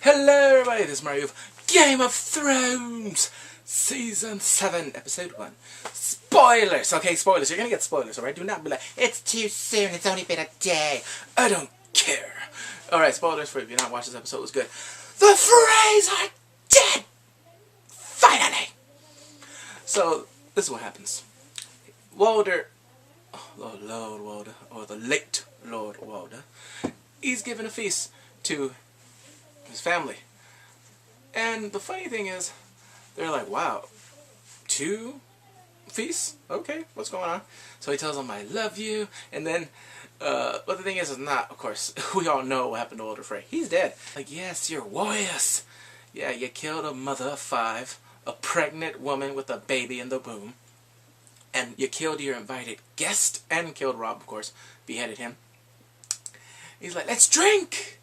Hello everybody, this is Mario of Game of Thrones! Season 7, Episode 1. Spoilers! Okay, spoilers. You're gonna get spoilers, alright? Do not be like, it's too soon, it's only been a day. I don't care. Alright, spoilers for if you're not watching this episode, it was good. The Freys are dead! Finally! So, this is what happens. Walder, Lord Walder, or the late Lord Walder, he's giving a feast to his family. And the funny thing is, they're like, wow, 2 feasts? Okay, what's going on? So he tells them, I love you. And then, but the thing is not, of course, we all know what happened to Walder Frey. He's dead. Like, yes, you're joyous. Yeah, you killed a mother of 5, a pregnant woman with a baby in the womb. And you killed your invited guest, and killed Robb, of course, beheaded him. He's like, let's drink!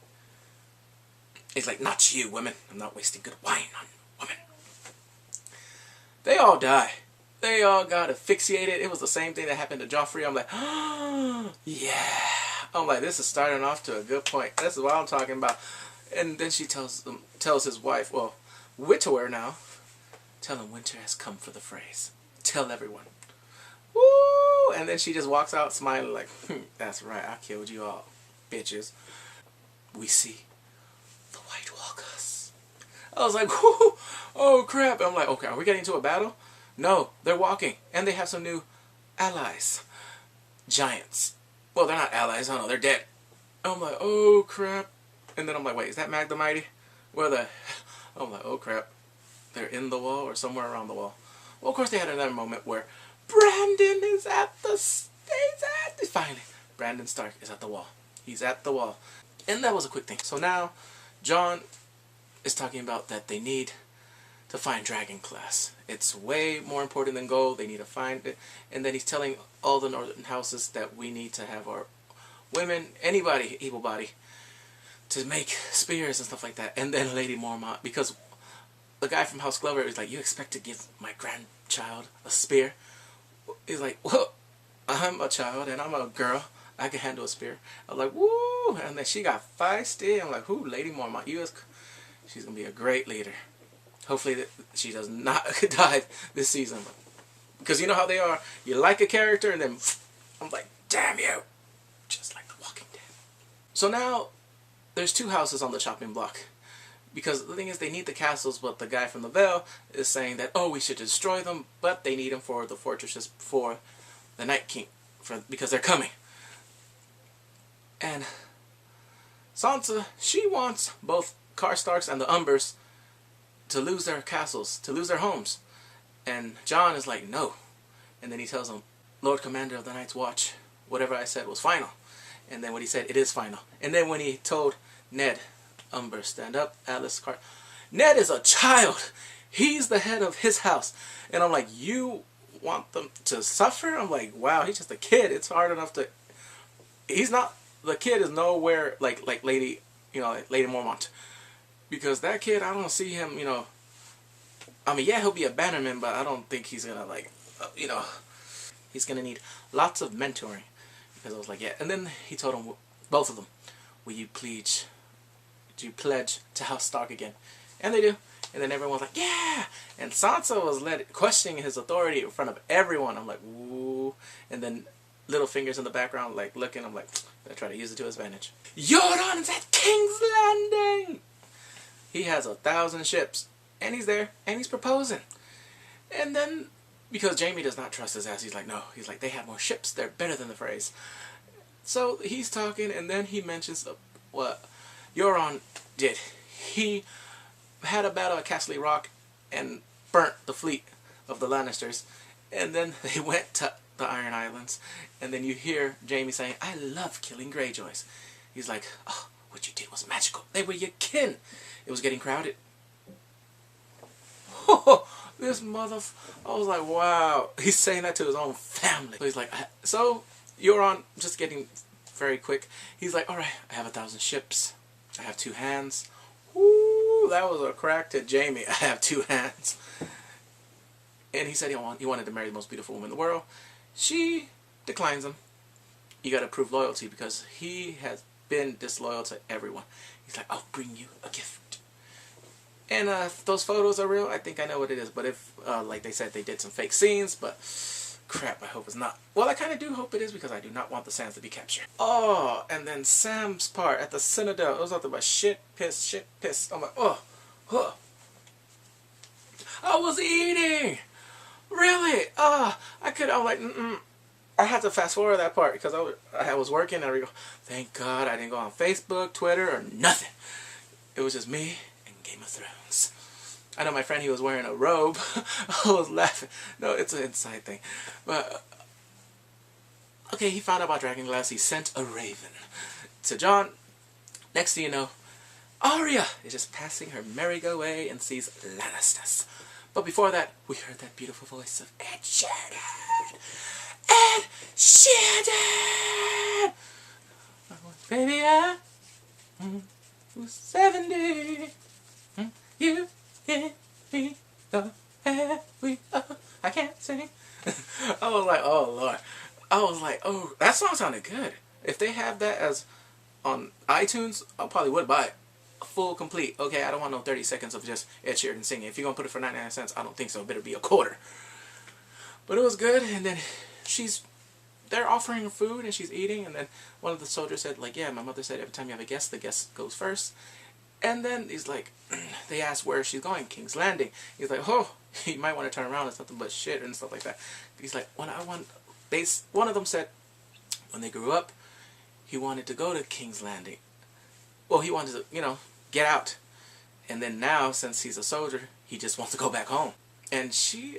He's like, not you, women. I'm not wasting good wine on women. They all die. They all got asphyxiated. It was the same thing that happened to Joffrey. I'm like, oh, yeah. I'm like, this is starting off to a good point. This is what I'm talking about. And then she tells his wife, well, widower now, tell him winter has come for the Freys. Tell everyone. Woo! And then she just walks out smiling like, that's right, I killed you all, bitches. We see the White Walkers. I was like, whoo, oh crap. I'm like, okay, are we getting into a battle? No, they're walking. And they have some new allies. Giants. Well, they're not allies, I don't know, they're dead. I'm like, oh crap. And then I'm like, wait, is that Mag the Mighty? Where the... I'm like, oh crap. They're in the wall or somewhere around the wall. Well, of course they had another moment where Brandon is at the... Finally, Brandon Stark is at the wall. He's at the wall. And that was a quick thing. So now, Jon is talking about that they need to find Dragon Class. It's way more important than gold. They need to find it. And then he's telling all the northern houses that we need to have our women, anybody, able-body, to make spears and stuff like that. And then Lady Mormont, because the guy from House Glover is like, you expect to give my grandchild a spear? He's like, well, I'm a child and I'm a girl. I can handle a spear. I was like, woo! And then she got feisty. I'm like, who? Lady Mormont. She's going to be a great leader. Hopefully she does not die this season. Because you know how they are. You like a character and then I'm like, damn you. Just like The Walking Dead. So now there's 2 houses on the chopping block. Because the thing is, they need the castles, but the guy from the Vale is saying that, oh, we should destroy them, but they need them for the fortresses for the Night King, because they're coming. And Sansa, she wants both Karstarks and the Umbers to lose their castles, to lose their homes. And Jon is like, no. And then he tells him, Lord Commander of the Night's Watch, whatever I said was final. And then when he said, it is final. And then when he told Ned, Umber, stand up, Alice, Ned is a child. He's the head of his house. And I'm like, you want them to suffer? I'm like, wow, he's just a kid. It's hard enough to... He's not... The kid is nowhere like Lady, like Lady Mormont. Because that kid, I don't see him, I mean, yeah, he'll be a bannerman, but I don't think he's gonna, like, he's gonna need lots of mentoring. Because I was like, yeah. And then he told them, both of them, will you pledge to House Stark again? And they do. And then everyone's like, yeah! And Sansa was questioning his authority in front of everyone. I'm like, ooh. And then Littlefinger's in the background, like, looking. I'm like, I try to use it to his advantage. Euron's at King's Landing! He has 1,000 ships. And he's there. And he's proposing. And then, because Jaime does not trust his ass, he's like, no. He's like, they have more ships. They're better than the Freys. So he's talking, and then he mentions what Euron did. He had a battle at Castle Rock and burnt the fleet of the Lannisters. And then they went to the Iron Islands. And then you hear Jaime saying, I love killing Greyjoys. He's like, oh, what you did was magical. They were your kin. It was getting crowded. This mother... I was like, wow. He's saying that to his own family. So he's like, so Euron, just getting very quick. He's like, alright, I have 1,000 ships. I have 2 hands. Ooh, that was a crack to Jaime. I have 2 hands. And he said he wanted to marry the most beautiful woman in the world. She declines him. You gotta prove loyalty because he has been disloyal to everyone. He's like, I'll bring you a gift. And if those photos are real, I think I know what it is. But if, like they said, they did some fake scenes, but crap, I hope it's not. Well, I kind of do hope it is because I do not want the sands to be captured. Oh, and then Sam's part at the Citadel. It was nothing but shit, piss. I'm like, oh, huh. I was eating. Really? I'm like, I had to fast forward that part because I was working and I go, thank God I didn't go on Facebook, Twitter, or nothing. It was just me and Game of Thrones. I know my friend, he was wearing a robe. I was laughing. No, it's an inside thing. But, okay, he found out about Dragonglass. He sent a raven to Jon. Next thing you know, Arya is just passing her merry-go way and sees Lannisters. But before that, we heard that beautiful voice of Ed Sheeran. Ed Sheeran! Baby, I was 70. You give me the air we are. I can't sing. I was like, oh Lord. I was like, oh, that song sounded good. If they have that as on iTunes, I probably would buy it. Full complete. Okay, I don't want no 30 seconds of just Ed Sheeran singing. If you're gonna put it for 99 cents, I don't think so. It better be a quarter. But it was good, and then they're offering her food and she's eating, and then one of the soldiers said, like, yeah, my mother said every time you have a guest, the guest goes first. And then he's like, they asked where she's going, King's Landing. He's like, oh, you might want to turn around, it's nothing but shit and stuff like that. He's like, one of them said when they grew up, he wanted to go to King's Landing. Well, he wanted to, you know, get out. And then now, since he's a soldier, he just wants to go back home. And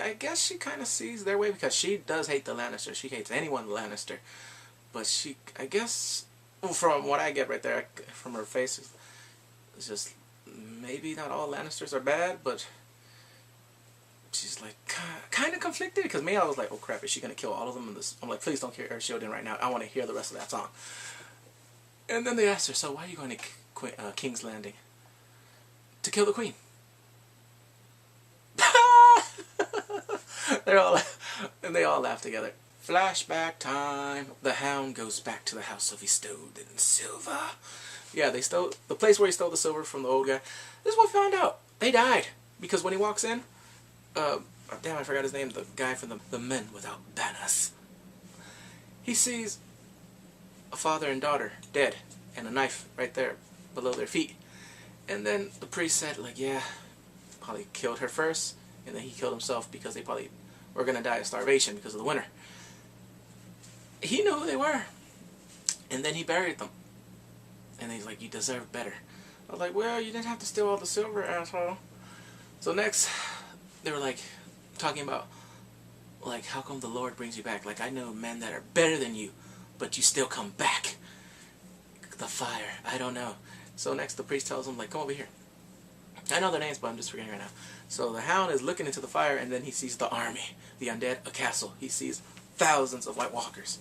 I guess she kind of sees their way because she does hate the Lannisters. She hates anyone Lannister. But I guess, from what I get right there, from her face, it's just, maybe not all Lannisters are bad, but she's like, kind of conflicted. Because me, I was like, oh crap, is she going to kill all of them in this? I'm like, please don't kill Sheeran right now. I want to hear the rest of that song. And then they asked her, so why are you going to King's Landing? To kill the queen. They all laugh together. Flashback time. The Hound goes back to the house of he stole in silver. Yeah, they stole the place where he stole the silver from the old guy. This is what we found out. They died because when he walks in, damn, I forgot his name. The guy from the Men Without Banners. He sees a father and daughter dead, and a knife right there below their feet. And then the priest said, like, yeah, probably killed her first, and then he killed himself because they probably were going to die of starvation because of the winter. He knew who they were. And then he buried them. And he's like, you deserve better. I was like, well, you didn't have to steal all the silver, asshole. So next, they were like, talking about, like, how come the Lord brings you back? Like, I know men that are better than you, but you still come back. The fire, I don't know. So next the priest tells him, like, come over here. I know their names, but I'm just forgetting right now. So the Hound is looking into the fire, and then he sees the army, the undead, a castle. He sees thousands of White Walkers.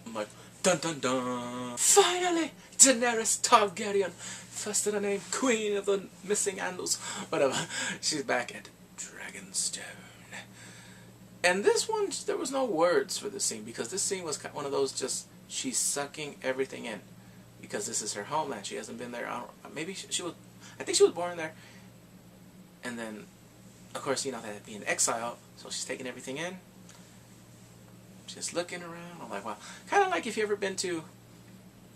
I'm like, dun dun dun. Finally, Daenerys Targaryen, first in the name, Queen of the Missing Andals, whatever. She's back at Dragonstone. And this one, there was no words for this scene, because this scene was one of those just, she's sucking everything in. Because this is her homeland. She hasn't been there. Maybe she was, I think she was born there. And then, of course, you know, that being exiled, so she's taking everything in. Just looking around. I'm like, wow. Kind of like if you ever been to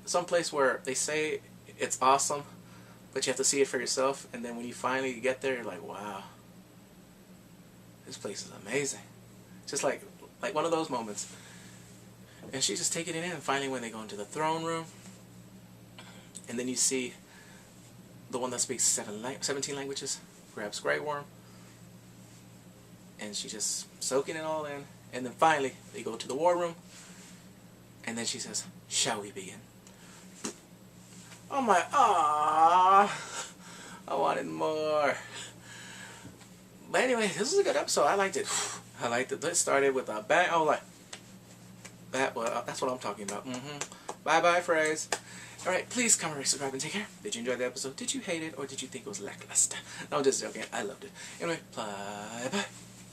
some place where they say it's awesome, but you have to see it for yourself. And then when you finally get there, you're like, wow. This place is amazing. Just like one of those moments. And she's just taking it in. And finally when they go into the throne room, and then you see the one that speaks 17 languages, grabs Grey Worm, and she's just soaking it all in. And then finally, they go to the war room, and then she says, shall we begin? I'm like, ah, I wanted more. But anyway, this was a good episode. I liked it. I liked it. It started with a bang. I was like, that's what I'm talking about. Bye-bye phrase. Alright, please comment, rate, subscribe, and take care. Did you enjoy the episode? Did you hate it? Or did you think it was lackluster? No, I'm just joking. I loved it. Anyway, bye-bye.